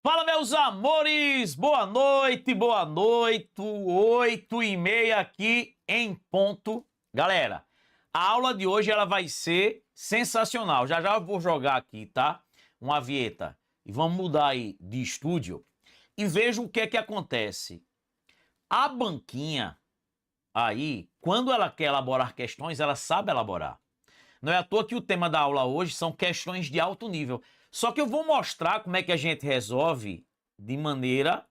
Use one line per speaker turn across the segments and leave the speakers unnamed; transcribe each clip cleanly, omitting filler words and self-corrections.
Fala, meus amores! Boa noite, 8h30 aqui em ponto. Galera, a aula de hoje ela vai ser sensacional. Já já eu vou jogar aqui, tá? Uma vinheta. E vamos mudar aí de estúdio. E veja o que é que acontece. A banquinha aí, quando ela quer elaborar questões, ela sabe elaborar. Não é à toa que o tema da aula hoje são questões de alto nível. Só que eu vou mostrar como é que a gente resolve de maneira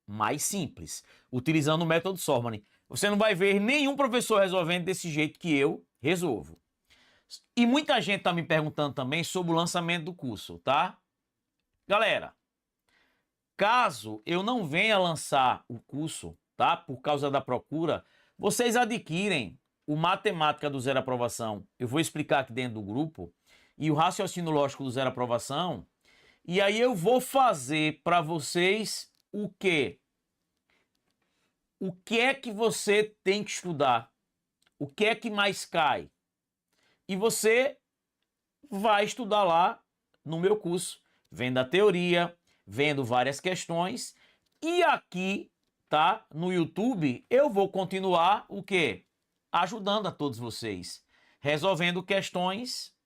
mais simples, utilizando o método Sormani. Você não vai ver nenhum professor resolvendo desse jeito que eu resolvo. E muita gente está me perguntando também sobre o lançamento do curso, tá? Galera, caso eu não venha lançar o curso, tá? Por causa da procura, vocês adquirem o Matemática do Zero Aprovação. Eu vou explicar aqui dentro do grupo. E o Raciocínio Lógico do Zero Aprovação. E aí eu vou fazer para vocês o quê? O que é que você tem que estudar? O que é que mais cai? E você vai estudar lá no meu curso, vendo a teoria, vendo várias questões. E aqui, tá? No YouTube, eu vou continuar o quê? Ajudando a todos vocês, resolvendo questões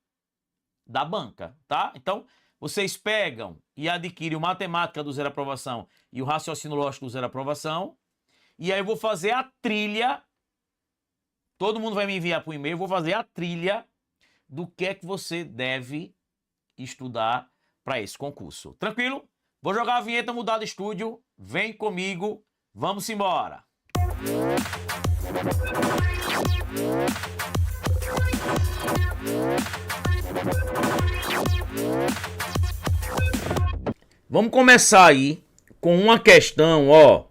da banca, tá? Então, vocês pegam e adquirem o Matemática do Zero Aprovação e o Raciocínio Lógico do Zero Aprovação. E aí eu vou fazer a trilha. Todo mundo vai me enviar por e-mail. Eu vou fazer a trilha do que é que você deve estudar para esse concurso. Tranquilo? Vou jogar a vinheta, mudar de estúdio. Vem comigo. Vamos embora. Vamos começar aí com uma questão, ó,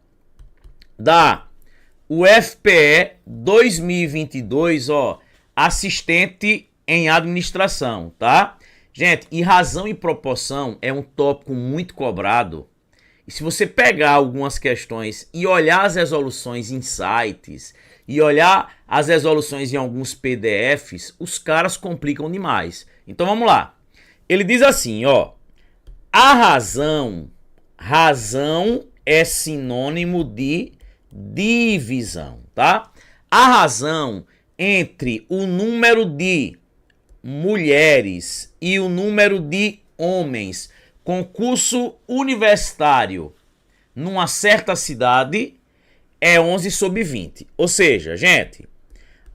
da UFPE 2022, ó, assistente em administração, tá? Gente, e razão e proporção é um tópico muito cobrado. E se você pegar algumas questões e olhar as resoluções em sites e olhar as resoluções em alguns PDFs, os caras complicam demais. Então vamos lá. Ele diz assim, ó: a razão é sinônimo de divisão, tá? A razão entre o número de mulheres e o número de homens com curso universitário numa certa cidade é 11/20. Ou seja, gente,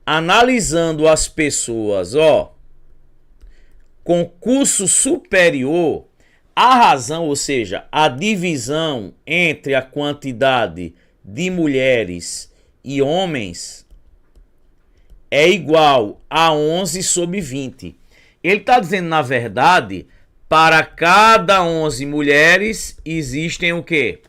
analisando as pessoas, ó, com curso superior, a razão, ou seja, a divisão entre a quantidade de mulheres e homens é igual a 11/20. Ele está dizendo, na verdade, para cada 11 mulheres existem o quê?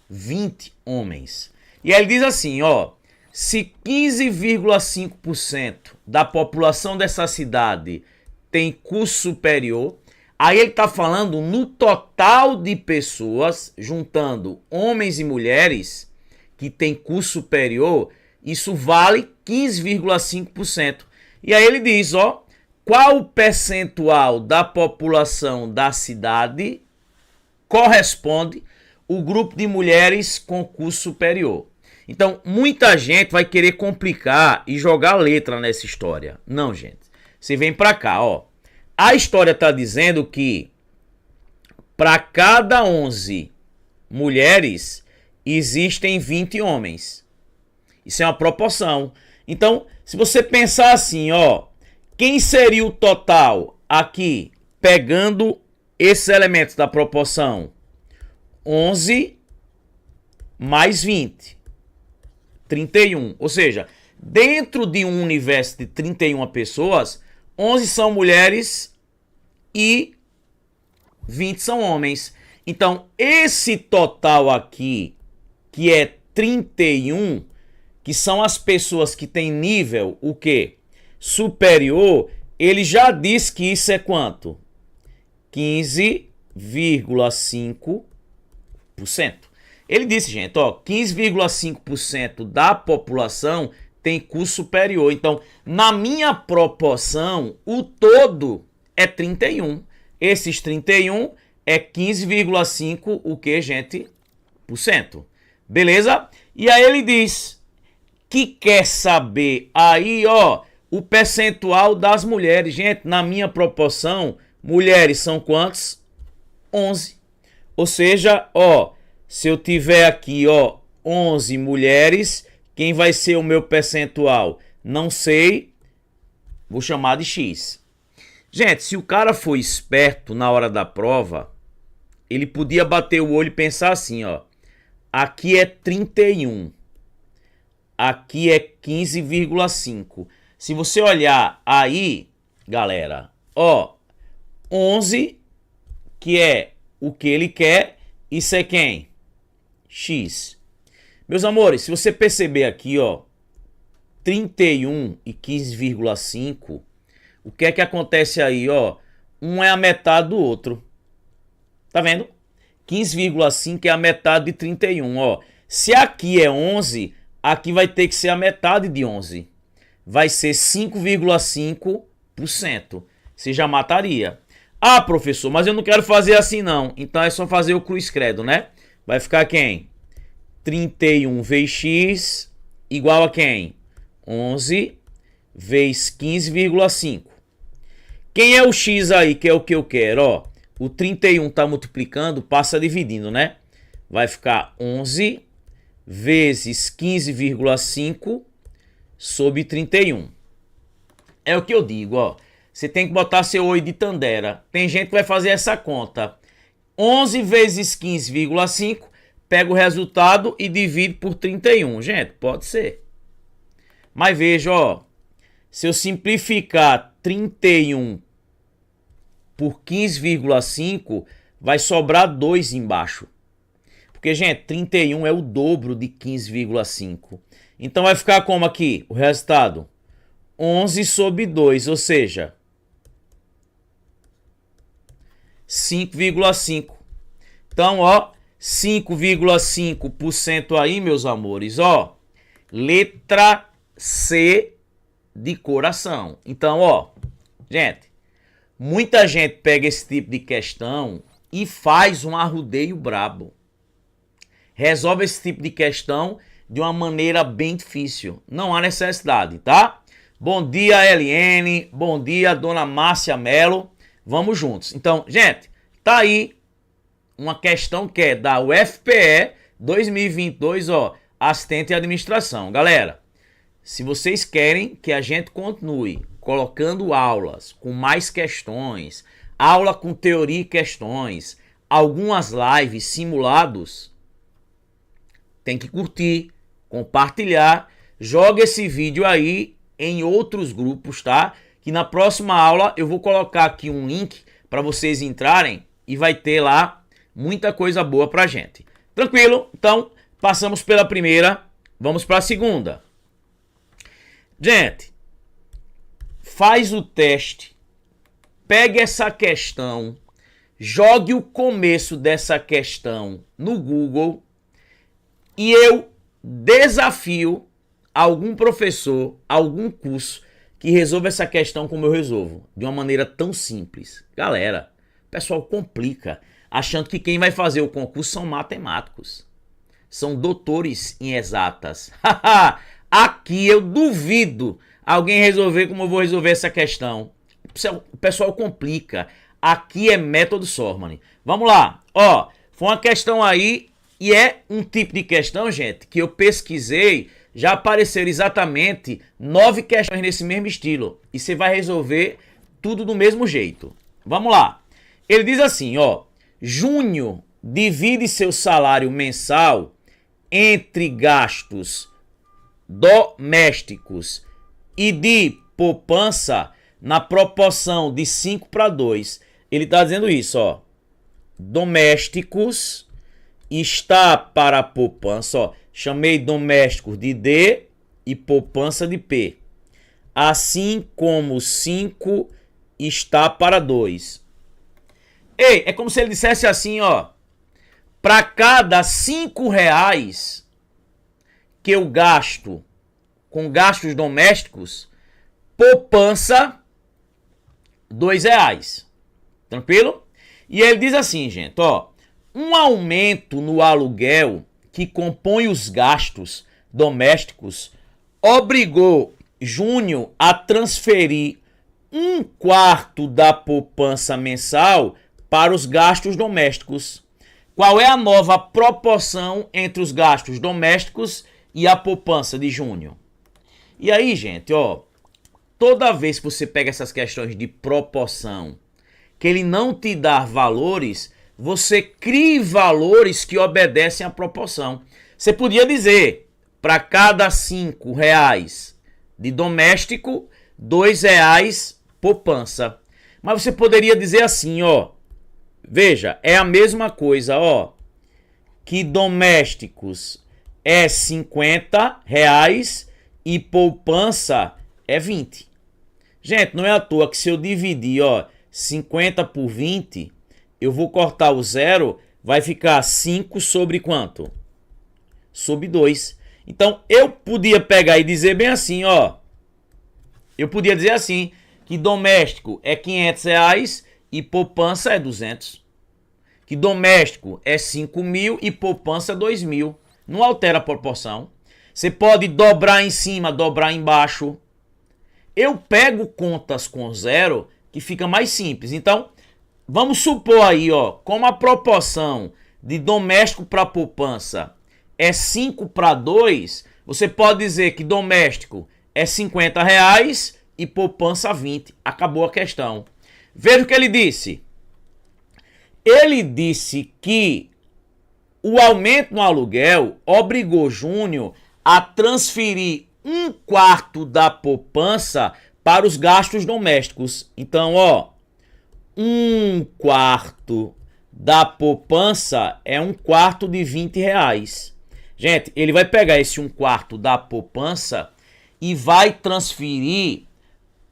20 homens. E aí ele diz assim, ó: se 15,5% da população dessa cidade tem curso superior, aí ele está falando no total de pessoas, juntando homens e mulheres, que tem curso superior, isso vale 15,5%. E aí ele diz, ó, qual o percentual da população da cidade corresponde o grupo de mulheres com curso superior. Então, muita gente vai querer complicar e jogar letra nessa história. Não, gente. Você vem pra cá, ó. A história está dizendo que para cada 11 mulheres existem 20 homens. Isso é uma proporção. Então, se você pensar assim, ó, quem seria o total aqui, pegando esses elementos da proporção? 11 mais 20. 31. Ou seja, dentro de um universo de 31 pessoas, 11 são mulheres e 20 são homens. Então, esse total aqui, que é 31, que são as pessoas que têm nível, o quê? Superior, ele já diz que isso é quanto? 15,5%. Ele disse, gente, ó, 15,5% da população tem curso superior. Então, na minha proporção, o todo é 31. Esses 31 é 15,5 o que, gente? Por cento. Beleza? E aí ele diz que quer saber aí, ó, o percentual das mulheres. Gente, na minha proporção, mulheres são quantos? 11. Ou seja, ó, se eu tiver aqui, ó, 11 mulheres, quem vai ser o meu percentual? Não sei, vou chamar de X. Gente, se o cara for esperto na hora da prova, ele podia bater o olho e pensar assim, ó. Aqui é 31. Aqui é 15,5. Se você olhar aí, galera, ó, 11, que é o que ele quer, isso é quem? X. Meus amores, se você perceber aqui, ó, 31 e 15,5, o que é que acontece aí, ó? Um é a metade do outro. Tá vendo? 15,5 é a metade de 31, ó. Se aqui é 11, aqui vai ter que ser a metade de 11. Vai ser 5,5%. Você já mataria. Ah, professor, mas eu não quero fazer assim não. Então é só fazer o cruz credo, né? Vai ficar quem? 31 vezes x igual a quem? 11 vezes 15,5. Quem é o x aí, que é o que eu quero, ó? O 31 tá multiplicando, passa dividindo, né? Vai ficar 11 vezes 15,5 sobre 31. É o que eu digo, ó. Você tem que botar seu oi de Tandera. Tem gente que vai fazer essa conta. 11 vezes 15,5, pega o resultado e divide por 31. Gente, pode ser. Mas veja, ó. Se eu simplificar 31 por 15,5, vai sobrar 2 embaixo. Porque, gente, 31 é o dobro de 15,5. Então vai ficar como aqui? O resultado? 11 sobre 2, ou seja, 5,5. Então, ó, 5,5% aí, meus amores, ó. Letra C de coração. Então, ó, gente, muita gente pega esse tipo de questão e faz um arrudeio brabo. Resolve esse tipo de questão de uma maneira bem difícil. Não há necessidade, tá? Bom dia, LN. Bom dia, dona Márcia Mello. Vamos juntos. Então, gente, tá aí uma questão que é da UFPE 2022, ó, assistente de administração. Galera, se vocês querem que a gente continue colocando aulas com mais questões, aula com teoria e questões, algumas lives simulados, tem que curtir, compartilhar, joga esse vídeo aí em outros grupos, tá? Que na próxima aula eu vou colocar aqui um link para vocês entrarem e vai ter lá muita coisa boa pra gente. Tranquilo? Então, passamos pela primeira, vamos para a segunda. Gente, faz o teste, pegue essa questão, jogue o começo dessa questão no Google e eu desafio algum professor, algum curso que resolva essa questão como eu resolvo, de uma maneira tão simples. Galera, o pessoal complica, achando que quem vai fazer o concurso são matemáticos, são doutores em exatas. Aqui eu duvido alguém resolver como eu vou resolver essa questão. O pessoal complica. Aqui é método Sormani. Vamos lá. Ó, foi uma questão aí e é um tipo de questão, gente, que eu pesquisei. Já apareceram exatamente 9 questões nesse mesmo estilo. E você vai resolver tudo do mesmo jeito. Vamos lá. Ele diz assim, ó. Júnior divide seu salário mensal entre gastos domésticos e de poupança na proporção de 5 para 2. Ele está dizendo isso, ó. Domésticos está para poupança, ó. Chamei domésticos de D e poupança de P. Assim como 5 está para 2. Ei, é como se ele dissesse assim, ó. Para cada 5 reais que eu gasto com gastos domésticos, poupança 2 reais. Tranquilo? E ele diz assim, gente, ó, um aumento no aluguel que compõe os gastos domésticos obrigou Júnior a transferir 1/4 da poupança mensal para os gastos domésticos. Qual é a nova proporção entre os gastos domésticos e a poupança de Júnior? E aí, gente, ó, toda vez que você pega essas questões de proporção, que ele não te dá valores, você cria valores que obedecem à proporção. Você podia dizer, para cada R$ 5 de doméstico, R$ 2 poupança. Mas você poderia dizer assim, ó, veja, é a mesma coisa, ó, que domésticos é R$ 50 e poupança é 20. Gente, não é à toa que se eu dividir, ó, 50 por 20, eu vou cortar o zero, vai ficar 5 sobre quanto? Sobre 2. Então, eu podia pegar e dizer bem assim, ó. Eu podia dizer assim, que doméstico é R$ 500 e poupança é 200. Que doméstico é 5.000 e poupança 2.000. Não altera a proporção. Você pode dobrar em cima, dobrar embaixo. Eu pego contas com zero, que fica mais simples. Então, vamos supor aí, ó, como a proporção de doméstico para poupança é 5/2, você pode dizer que doméstico é R$ 50 e poupança 20. Acabou a questão. Veja o que ele disse. Ele disse que o aumento no aluguel obrigou Júnior a transferir 1/4 da poupança para os gastos domésticos. Então, ó, 1/4 da poupança é 1/4 de R$ 20. Gente, ele vai pegar esse 1/4 da poupança e vai transferir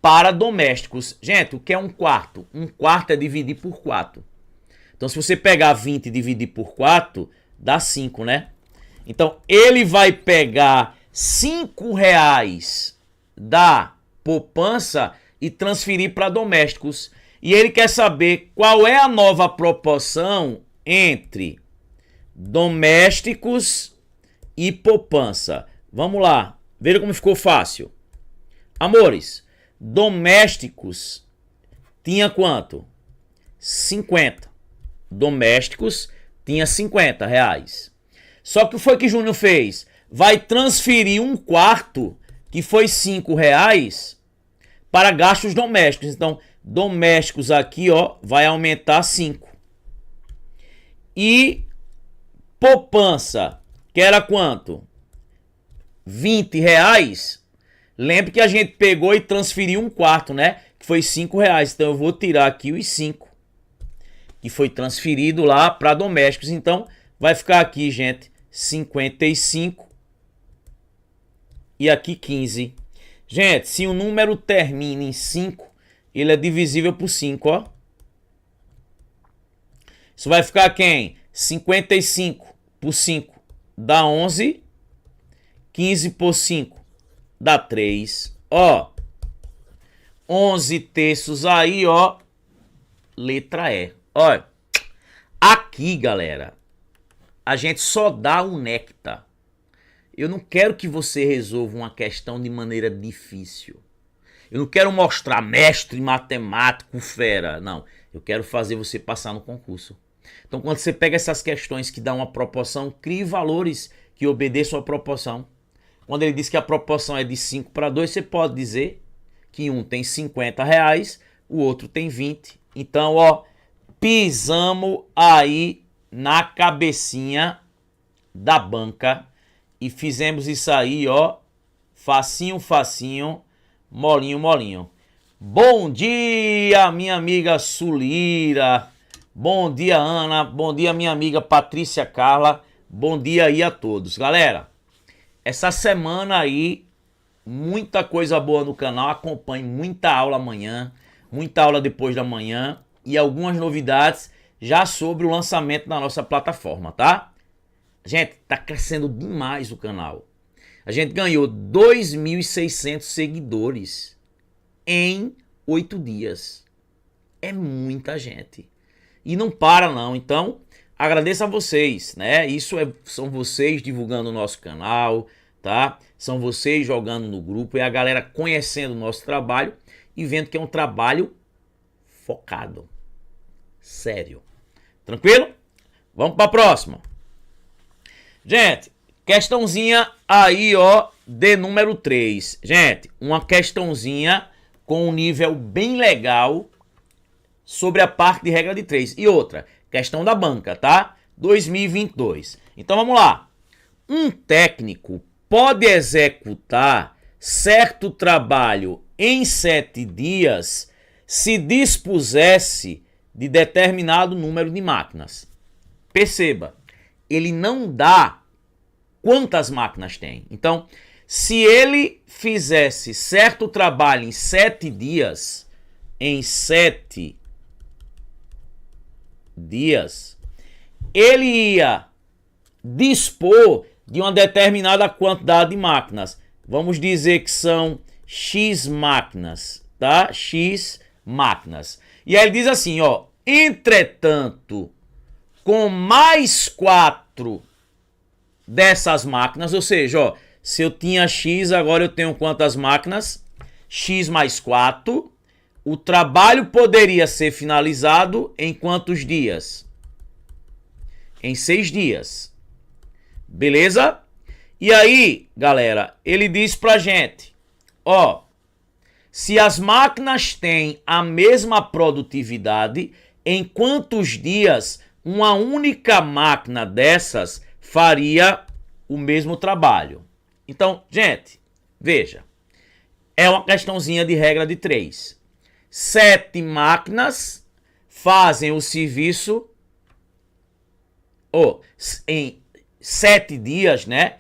para domésticos. Gente, o que é 1/4? 1/4 é dividir por 4. Então, se você pegar 20 e dividir por 4, dá 5, né? Então, ele vai pegar R$ 5 da poupança e transferir para domésticos. E ele quer saber qual é a nova proporção entre domésticos e poupança. Vamos lá, veja como ficou fácil. Amores, domésticos tinha quanto? 50. Domésticos tinha R$ 50. Só que o que foi que Júnior fez? Vai transferir 1/4, que foi R$ 5, para gastos domésticos. Então, domésticos aqui, ó, vai aumentar 5. E poupança, que era quanto? R$ 20. Lembre que a gente pegou e transferiu 1/4, né? Que foi R$ 5. Então, eu vou tirar aqui os 5. Que foi transferido lá para domésticos. Então, vai ficar aqui, gente, 55 e aqui 15. Gente, se o número termina em 5, ele é divisível por 5, ó. Isso vai ficar quem? 55 por 5 dá 11. 15 por 5 dá 3. Ó, 11 terços aí, ó. Letra E. Olha, aqui, galera, a gente só dá o néctar. Eu não quero que você resolva uma questão de maneira difícil. Eu não quero mostrar mestre matemático fera. Não, eu quero fazer você passar no concurso. Então, quando você pega essas questões que dão uma proporção, crie valores que obedeçam à proporção. Quando ele diz que a proporção é de 5/2, você pode dizer que um tem R$ 50, o outro tem 20. Então, ó, pisamos aí na cabecinha da banca e fizemos isso aí, ó, facinho, facinho, molinho, molinho. Bom dia, minha amiga Sulira. Bom dia, Ana. Bom dia, minha amiga Patrícia Carla. Bom dia aí a todos. Galera, essa semana aí, muita coisa boa no canal. Acompanhe muita aula amanhã, muita aula depois da manhã e algumas novidades já sobre o lançamento da nossa plataforma, tá? Gente, tá crescendo demais o canal. A gente ganhou 2.600 seguidores em 8 dias. É muita gente. e não para não. Então, agradeço a vocês, né? São vocês divulgando o nosso canal, tá? São vocês jogando no grupo, é a galera conhecendo o nosso trabalho e vendo que é um trabalho focado. Sério. Tranquilo? Vamos para a próxima. Gente, questãozinha aí, ó, de número 3. Gente, uma questãozinha com um nível bem legal sobre a parte de regra de 3. E outra, questão da banca, tá? 2022. Então vamos lá. Um técnico pode executar certo trabalho em 7 dias se dispusesse de determinado número de máquinas. Perceba, ele não dá quantas máquinas tem. Então, se ele fizesse certo trabalho em 7 dias, ele ia dispor de uma determinada quantidade de máquinas. Vamos dizer que são X máquinas, tá? X máquinas. E aí ele diz assim, ó, entretanto, com mais 4 dessas máquinas, ou seja, ó, se eu tinha X, agora eu tenho quantas máquinas? X mais 4. O trabalho poderia ser finalizado em quantos dias? Em 6 dias. Beleza? E aí, galera, ele diz pra gente, ó, se as máquinas têm a mesma produtividade, em quantos dias uma única máquina dessas faria o mesmo trabalho? Então, gente, veja, é uma questãozinha de regra de 3. 7 máquinas fazem o serviço em 7 dias, né?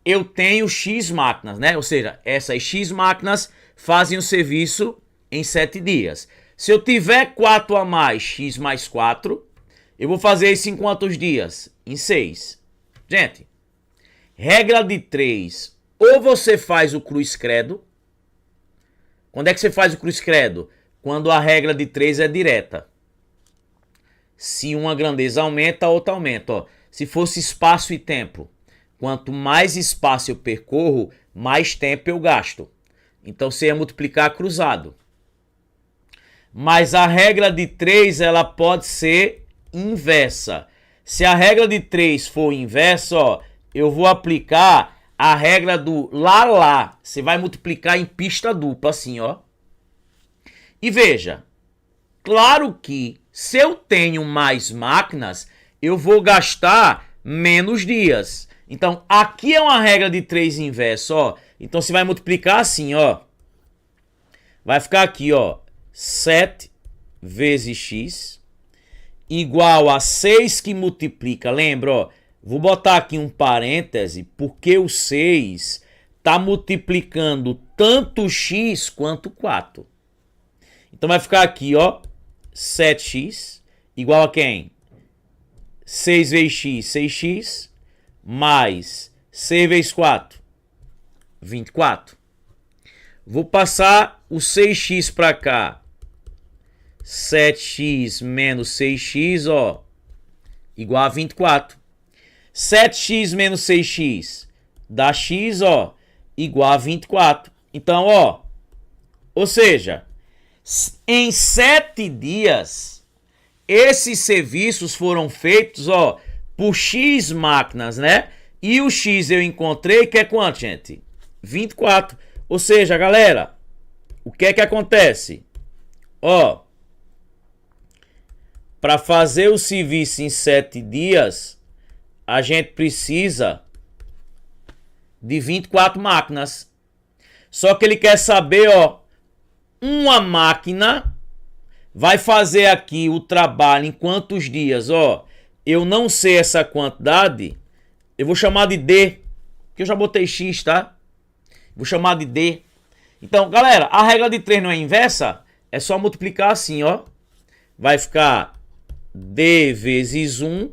Eu tenho X máquinas, né? Ou seja, essas X máquinas fazem o serviço em 7 dias. Se eu tiver 4 a mais, X mais 4, eu vou fazer isso em quantos dias? Em 6. Gente, regra de 3. Ou você faz o cruz credo. Quando é que você faz o cruz credo? Quando a regra de 3 é direta. Se uma grandeza aumenta, a outra aumenta. Ó, se fosse espaço e tempo, quanto mais espaço eu percorro, mais tempo eu gasto. Então você ia multiplicar cruzado. Mas a regra de 3 ela pode ser inversa. Se a regra de 3 for inversa, ó, eu vou aplicar a regra do lá. Você vai multiplicar em pista dupla, assim, ó. E veja, claro que se eu tenho mais máquinas, eu vou gastar menos dias. Então, aqui é uma regra de 3 inversa, ó. Então, você vai multiplicar assim, ó. Vai ficar aqui, ó. 7 vezes x igual a 6 que multiplica. Lembra, ó. Vou botar aqui um parêntese, porque o 6 está multiplicando tanto x quanto 4. Então, vai ficar aqui, ó. 7x igual a quem? 6 vezes x, 6x, mais 6 vezes 4, 24. Vou passar o 6x para cá. 7x menos 6x, ó, igual a 24. 7x menos 6x dá x, ó, igual a 24. Então, ó, ou seja, em 7 dias, esses serviços foram feitos, ó, por X máquinas, né? E o X eu encontrei que é quanto, gente? 24. Ou seja, galera, o que é que acontece? Ó, para fazer o serviço em 7 dias, a gente precisa de 24 máquinas. Só que ele quer saber, ó, uma máquina vai fazer aqui o trabalho em quantos dias? Ó, eu não sei essa quantidade, eu vou chamar de D, porque eu já botei X, tá? Vou chamar de D. Então, galera, a regra de 3 não é inversa? É só multiplicar assim, ó. Vai ficar D vezes 1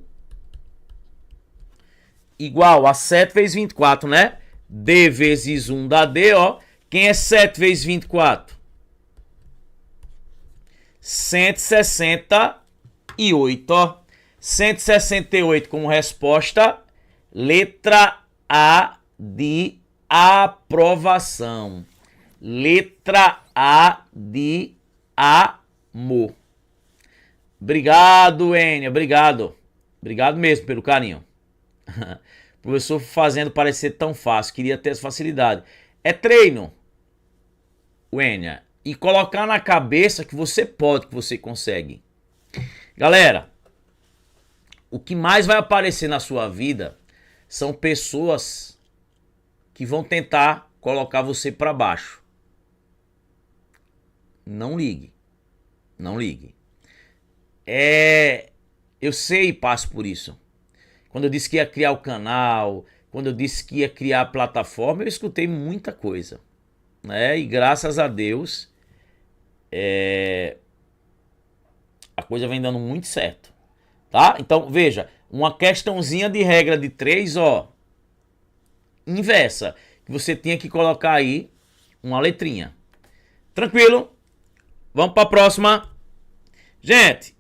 igual a 7 vezes 24, né? D vezes 1 dá D, ó. Quem é 7 vezes 24? 160 ó. 168 como resposta. Letra A de aprovação. Letra A de amor. Obrigado, Enia. Obrigado. Obrigado mesmo pelo carinho. O professor fazendo parecer tão fácil. Queria ter essa facilidade. É treino, Enia. E colocar na cabeça que você pode, que você consegue. Galera, o que mais vai aparecer na sua vida são pessoas que vão tentar colocar você para baixo. Não ligue. Não ligue. Eu sei e passo por isso. Quando eu disse que ia criar o canal, quando eu disse que ia criar a plataforma, eu escutei muita coisa, né? E graças a Deus, a coisa vem dando muito certo, tá? Então, veja, uma questãozinha de regra de 3, ó, inversa, que você tinha que colocar aí uma letrinha. Tranquilo? Vamos para a próxima. Gente,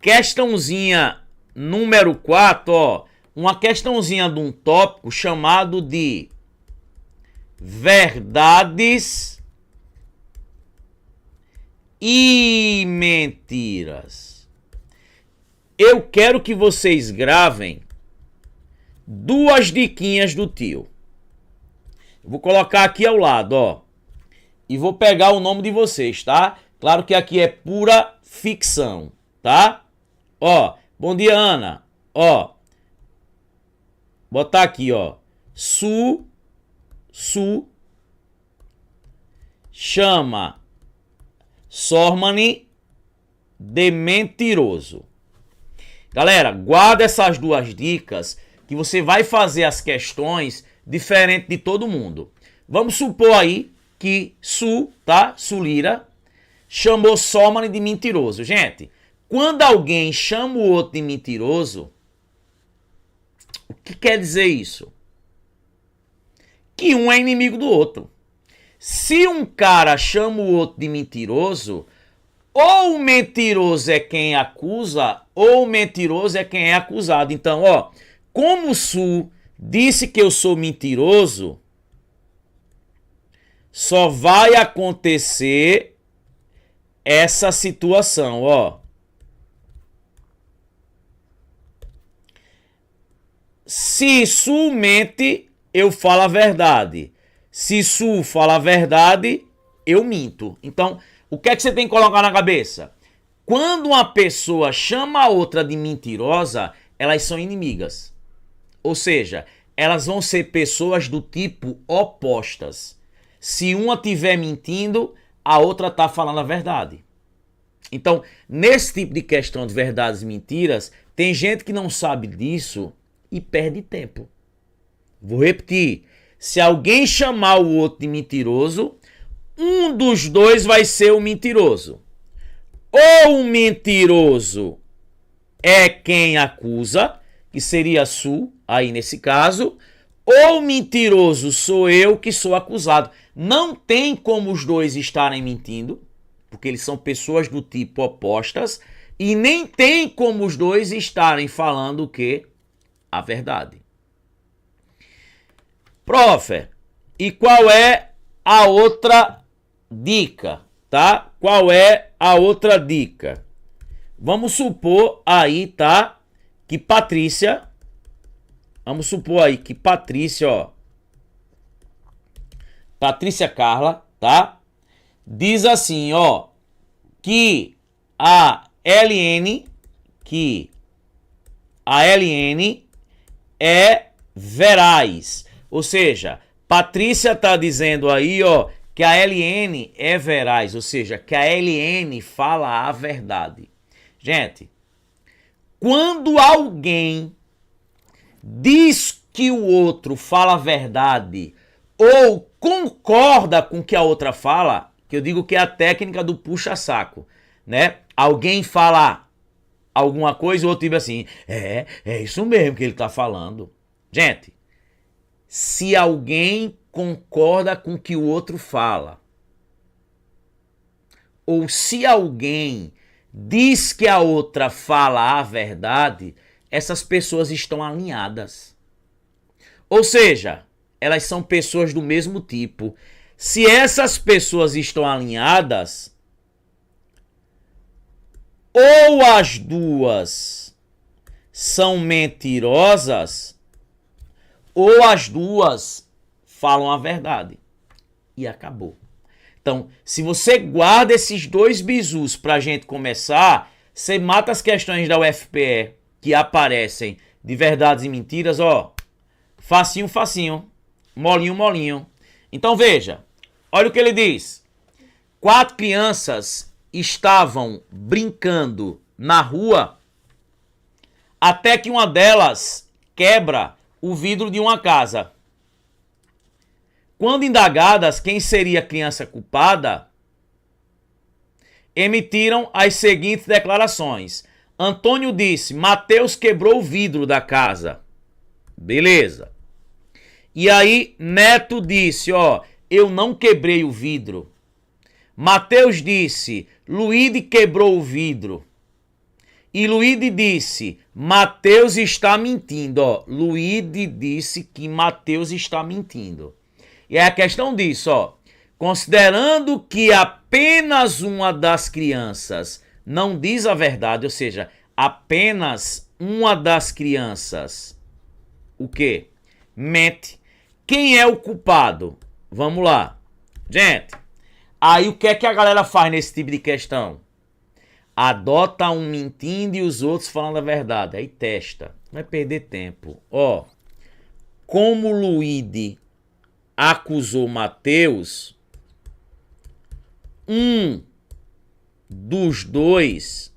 questãozinha número 4, ó, uma questãozinha de um tópico chamado de verdades e mentiras. Eu quero que vocês gravem 2 diquinhas do tio. Eu vou colocar aqui ao lado, ó. E vou pegar o nome de vocês, tá? Claro que aqui é pura ficção, tá? Ó, bom dia, Ana. Ó, botar aqui, ó. Su chama Sormani de mentiroso. Galera, guarda essas 2 dicas que você vai fazer as questões diferente de todo mundo. Vamos supor aí que tá? Sulira chamou Sormani de mentiroso. Gente, quando alguém chama o outro de mentiroso, o que quer dizer isso? Que um é inimigo do outro. Se um cara chama o outro de mentiroso, ou o mentiroso é quem acusa, ou o mentiroso é quem é acusado. Então, ó, como o Su disse que eu sou mentiroso, só vai acontecer essa situação, ó. Se Su mente, eu falo a verdade. Se Su fala a verdade, eu minto. Então, o que é que você tem que colocar na cabeça? Quando uma pessoa chama a outra de mentirosa, elas são inimigas. Ou seja, elas vão ser pessoas do tipo opostas. Se uma estiver mentindo, a outra está falando a verdade. Então, nesse tipo de questão de verdades e mentiras, tem gente que não sabe disso e perde tempo. Vou repetir. Se alguém chamar o outro de mentiroso, um dos dois vai ser o mentiroso. Ou o mentiroso é quem acusa, que seria Su, aí nesse caso, ou o mentiroso sou eu que sou acusado. Não tem como os dois estarem mentindo, porque eles são pessoas do tipo opostas, e nem tem como os dois estarem falando o quê? A verdade. Prof, e qual é a outra dica, tá? Qual é a outra dica? Vamos supor aí, tá? Que Patrícia, ó, Patrícia Carla, tá? Diz assim, ó, que a LN é veraz. Ou seja, Patrícia tá dizendo aí, ó, que a LN é veraz, ou seja, que a LN fala a verdade. Gente, quando alguém diz que o outro fala a verdade ou concorda com o que a outra fala, que eu digo que é a técnica do puxa-saco, né? Alguém fala alguma coisa e o outro diz assim, é isso mesmo que ele tá falando. Gente, se alguém concorda com o que o outro fala, ou se alguém diz que a outra fala a verdade, essas pessoas estão alinhadas. Ou seja, elas são pessoas do mesmo tipo. Se essas pessoas estão alinhadas, ou as duas são mentirosas, ou as duas falam a verdade. E acabou. Então, se você guarda esses dois bizus pra gente começar, você mata as questões da UFPE que aparecem de verdades e mentiras, ó. Facinho, facinho. Molinho, molinho. Então veja, olha o que ele diz. 4 crianças estavam brincando na rua até que uma delas quebra o vidro de uma casa. Quando indagadas quem seria a criança culpada, emitiram as seguintes declarações. Antônio disse, Mateus quebrou o vidro da casa. Beleza. E aí Neto disse, ó, eu não quebrei o vidro. Mateus disse, Luíde quebrou o vidro. E Luíde disse, Mateus está mentindo. Ó, Luíde disse que Mateus está mentindo. E é a questão disso, ó. Considerando que apenas uma das crianças não diz a verdade, ou seja, apenas uma das crianças, o quê? Mente. Quem é o culpado? Vamos lá. Gente, aí o que é que a galera faz nesse tipo de questão? Adota um mentindo e os outros falando a verdade. Aí testa. Vai perder tempo. Ó, como Luíde acusou Mateus, um dos dois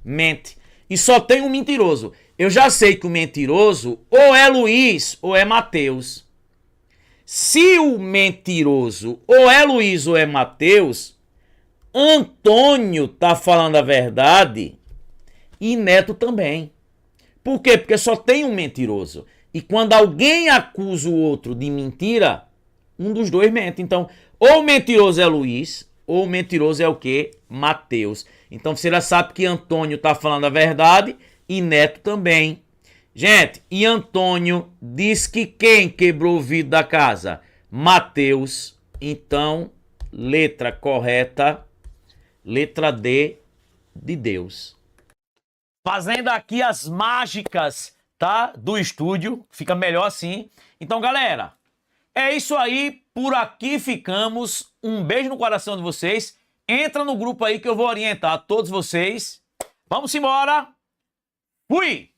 mente. E só tem um mentiroso. Eu já sei que o mentiroso ou é Luiz ou é Mateus. Se o mentiroso ou é Luiz ou é Mateus, Antônio tá falando a verdade e Neto também. Por quê? Porque só tem um mentiroso. E quando alguém acusa o outro de mentira, um dos dois mente. Então, ou o mentiroso é Luiz, ou o mentiroso é o quê? Mateus. Então você já sabe que Antônio tá falando a verdade e Neto também. Gente, e Antônio diz que quem quebrou o vidro da casa? Mateus. Então, letra correta, letra D de Deus. Fazendo aqui as mágicas, tá? Do estúdio, fica melhor assim. Então, galera, é isso aí. Por aqui ficamos. Um beijo no coração de vocês. Entra no grupo aí que eu vou orientar todos vocês. Vamos embora. Fui!